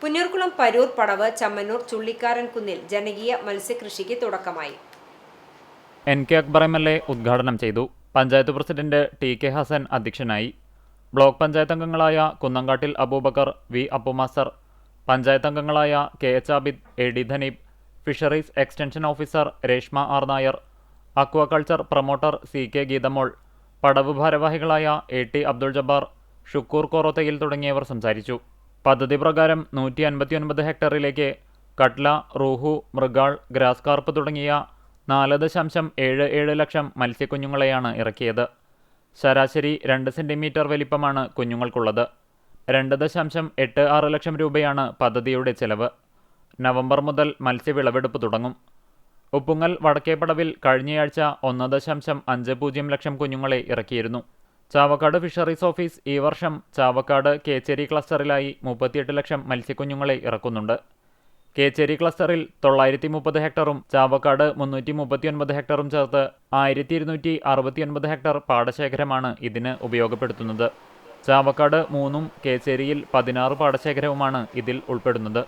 പുന്നൂർകുളം പരൂർ പടവ് ചമ്മന്നൂർ ചുള്ളിക്കാരൻകുന്നിൽ ജനകീയ മത്സ്യകൃഷിക്ക് തുടക്കമായി. NK Akbar MLA ഉദ്ഘാടനം ചെയ്തു. പഞ്ചായത്ത് പ്രസിഡന്റ് TK ഹസൻ അധ്യക്ഷനായി. ബ്ലോക്ക് പഞ്ചായത്ത് അംഗങ്ങളായ കുന്നങ്കാട്ടിൽ അബൂബക്കർ, V അപ്പുമാസ്റ്റർ, പഞ്ചായത്ത് അംഗങ്ങളായ KH Abid, AD Dhaneeb, fisheries extension officer Reshma R Nair, aquaculture promoter CK Geethamol, പടവ് ഭാരവാഹികളായ AT അബ്ദുൾ ജബ്ബാർ, ഷുക്കൂർ കോറോത്തയിൽ തുടങ്ങിയവർ സംസാരിച്ചു. പദ്ധതി പ്രകാരം 159 ഹെക്ടറിലേക്ക് കട്ല, റൂഹു, മൃഗാൾ, ഗ്രാസ് കാർപ്പ് തുടങ്ങിയ 4.77 ലക്ഷം മത്സ്യക്കുഞ്ഞുങ്ങളെയാണ് ഇറക്കിയത്. ശരാശരി 2 സെന്റിമീറ്റർ വലിപ്പമാണ് കുഞ്ഞുങ്ങൾക്കുള്ളത്. 2.86 ലക്ഷം രൂപയാണ് പദ്ധതിയുടെ ചെലവ്. നവംബർ മുതൽ മത്സ്യവിളവെടുപ്പ് തുടങ്ങും. ഉപ്പുങ്ങൽ വടക്കേപ്പടവിൽ കഴിഞ്ഞയാഴ്ച 1.50 ലക്ഷം കുഞ്ഞുങ്ങളെ ഇറക്കിയിരുന്നു. ചാവക്കാട് ഫിഷറീസ് ഓഫീസ് ഈ വർഷം ചാവക്കാട് കേച്ചേരി ക്ലസ്റ്ററിലായി 38 ലക്ഷം മത്സ്യക്കുഞ്ഞുങ്ങളെ ഇറക്കുന്നുണ്ട്. കേച്ചേരി ക്ലസ്റ്ററിൽ 930 ഹെക്ടറും ചാവക്കാട് 339 ഹെക്ടറും ചേർത്ത് 1269 ഹെക്ടർ പാടശേഖരമാണ് ഇതിന് ഉപയോഗപ്പെടുത്തുന്നത്. ചാവക്കാട് 3 കേച്ചേരിയിൽ 16 പാടശേഖരവുമാണ് ഇതിൽ ഉൾപ്പെടുന്നത്.